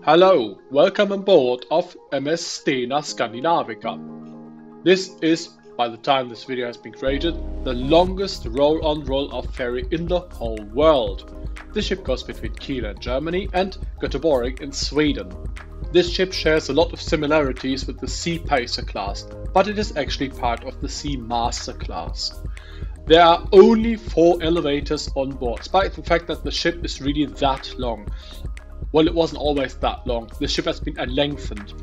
Hello, welcome on board of MS Stena Scandinavica. This is, by the time this video has been created, the longest roll-on roll-off ferry in the whole world. This ship goes between Kiel in Germany and Göteborg in Sweden. This ship shares a lot of similarities with the Seamaster class, but it is actually part of the Seamaster class. There are only 4 elevators on board, despite the fact that the ship is really that long. Well, it wasn't always that long. The ship has been enlengthened.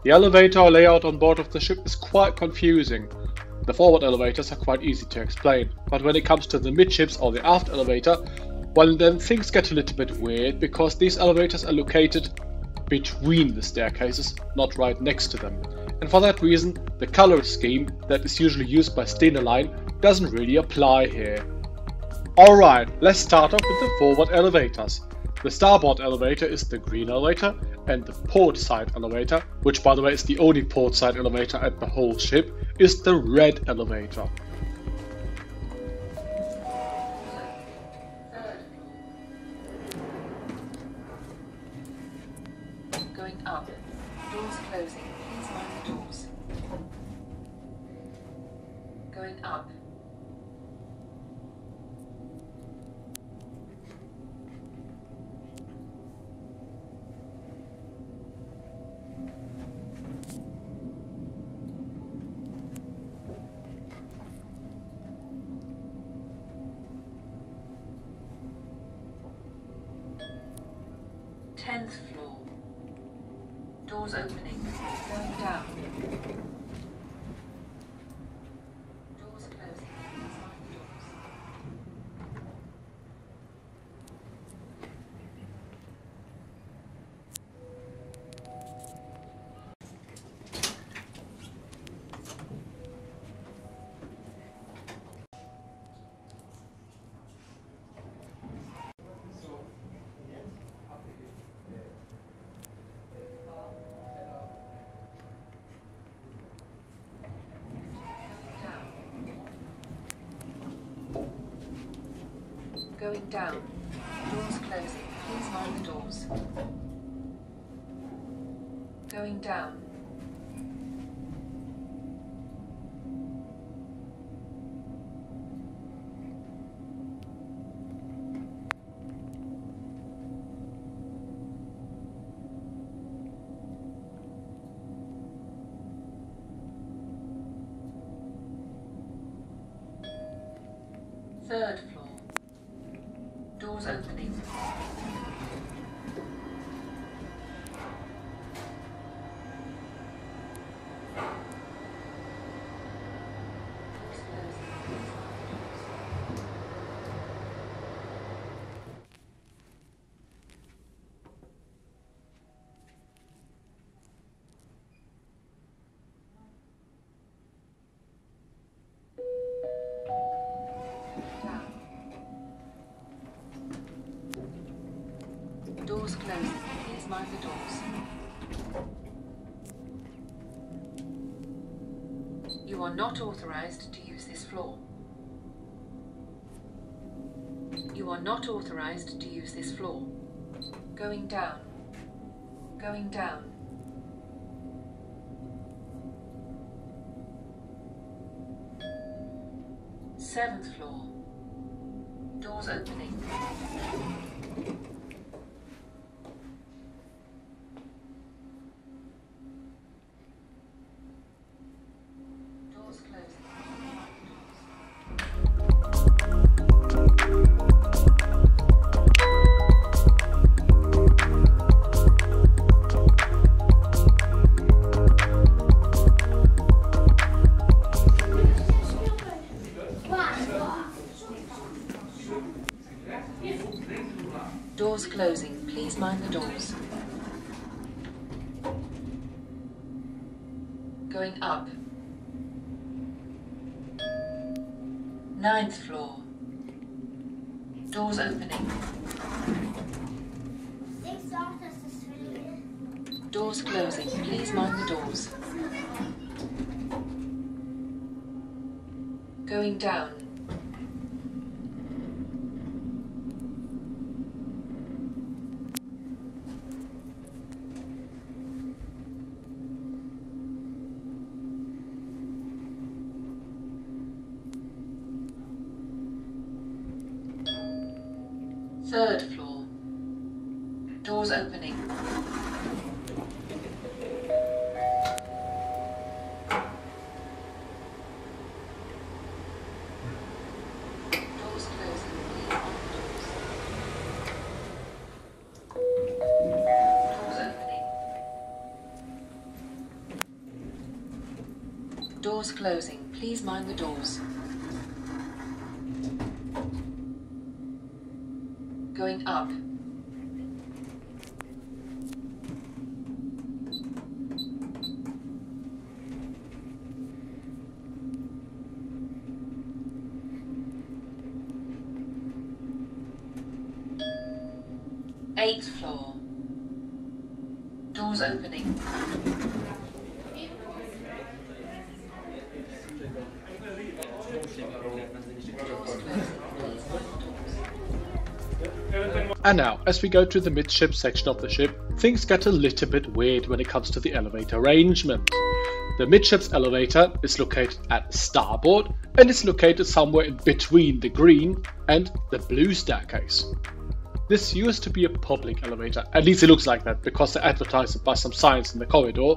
The elevator layout on board of the ship is quite confusing. The forward elevators are quite easy to explain, but when it comes to the midships or the aft elevator, well then things get a little bit weird because these elevators are located between the staircases, not right next to them. And for that reason, the color scheme that is usually used by Stena Line doesn't really apply here. Alright, let's start off with the forward elevators. The starboard elevator is the green elevator, and the port side elevator, which by the way is the only port side elevator at the whole ship, is the red elevator. Going up. Doors closing. Please mind the doors. Going up. Tenth floor. Doors opening. Going down. Doors closing. Please mind the doors. Going down. Doors closing. Please mind the doors. Going down. Third floor. Doors opening. Doors closing. Please mind the doors. You are not authorized to use this floor. You are not authorized to use this floor. Going down. Going down. Seventh floor. Doors opening. Doors closing. Please mind the doors. Going up. 9th floor. Doors opening. Doors closing. Please mind the doors. Going down. Third floor. Doors opening. Doors closing. Please mind the doors. Doors opening. Doors closing. Please mind the doors. Going up. Eighth floor. Doors opening. And now, as we go to the midship section of the ship, things get a little bit weird when it comes to the elevator arrangement. The midship's elevator is located at starboard and is located somewhere in between the green and the blue staircase. This used to be a public elevator, at least it looks like that because they advertised it by some signs in the corridor,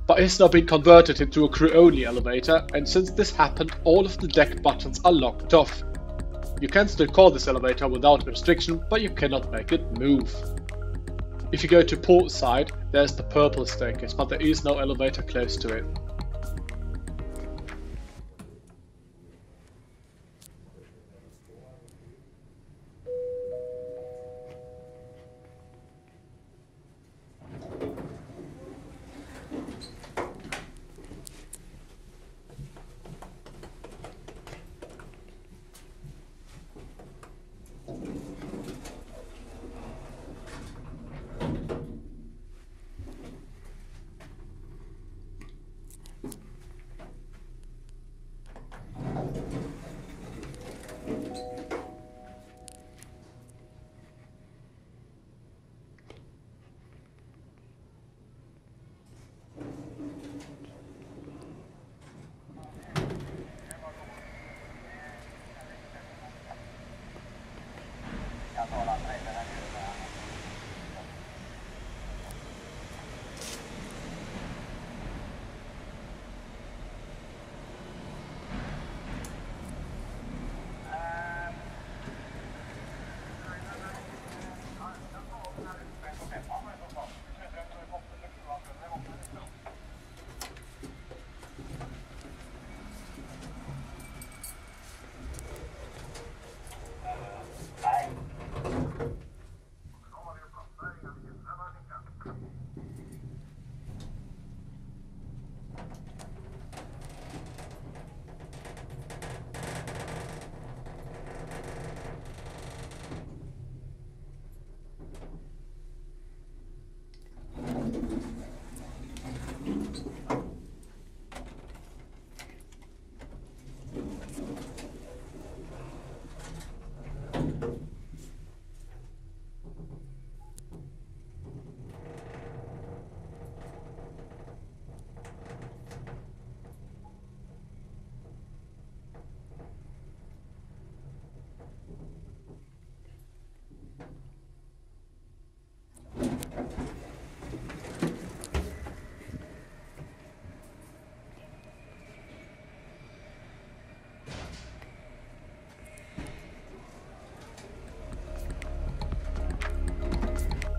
but it's now been converted into a crew-only elevator, and since this happened, all of the deck buttons are locked off. You can still call this elevator without restriction, but you cannot make it move. If you go to port side, there's the purple staircase, but there is no elevator close to it.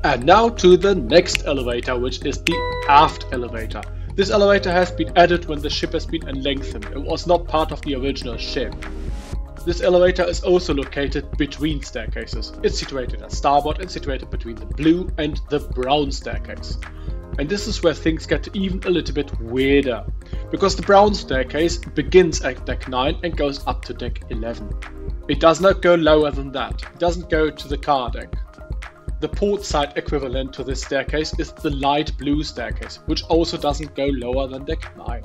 And now to the next elevator, which is the aft elevator. This elevator has been added when the ship has been enlengthened. It was not part of the original ship. This elevator is also located between staircases. It's situated at starboard and situated between the blue and the brown staircase. And this is where things get even a little bit weirder, because the brown staircase begins at deck 9 and goes up to deck 11. It does not go lower than that. It doesn't go to the car deck. The port side equivalent to this staircase is the light blue staircase, which also doesn't go lower than deck 9.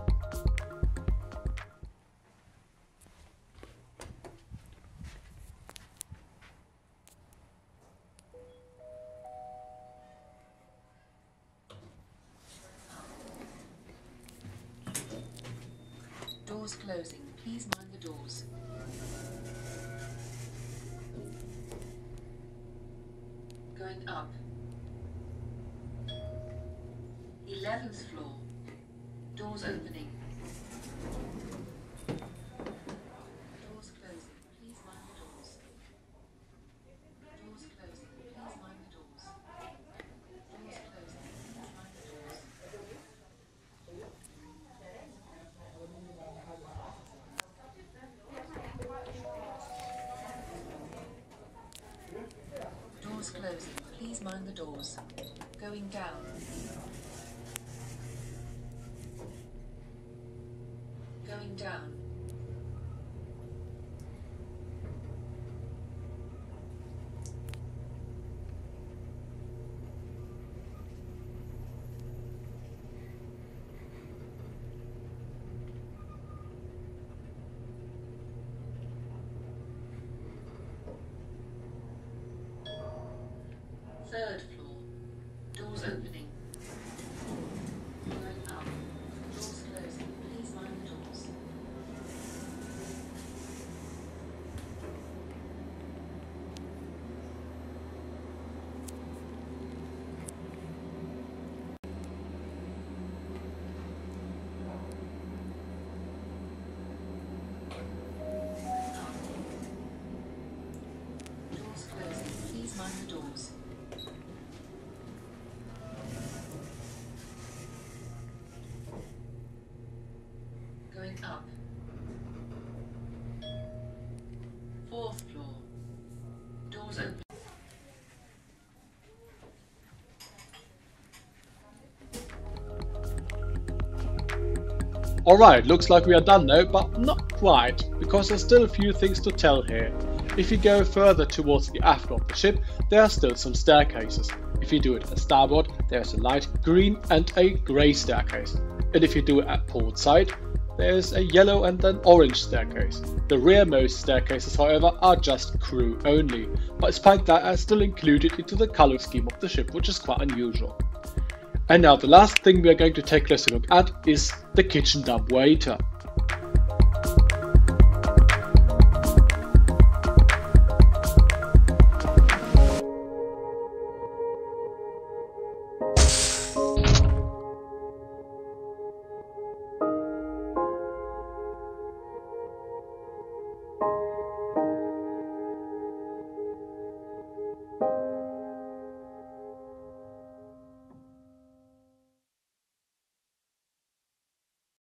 Doors closing. Please mind the doors. Going up. 11th floor. Doors opening. Doors closing. Please mind the doors. Doors closing. Please mind the doors. Doors closing. Please mind the doors. Doors closing. Please mind the doors. Going down. Going down. Third floor. Doors opening. Going up. Doors closing. Please mind the doors. Doors closing. Please mind the doors. Going up. 4th floor. Doors open. Alright, looks like we are done now, but not quite, because there's still a few things to tell here. If you go further towards the aft of the ship, there are still some staircases. If you do it at starboard, there's a light green and a grey staircase. And if you do it at port side, there's a yellow and an orange staircase. The rearmost staircases, however, are just crew only, but it's fine that are still included into the colour scheme of the ship, which is quite unusual. And now the last thing we are going to take a closer look at is the kitchen dumbwaiter.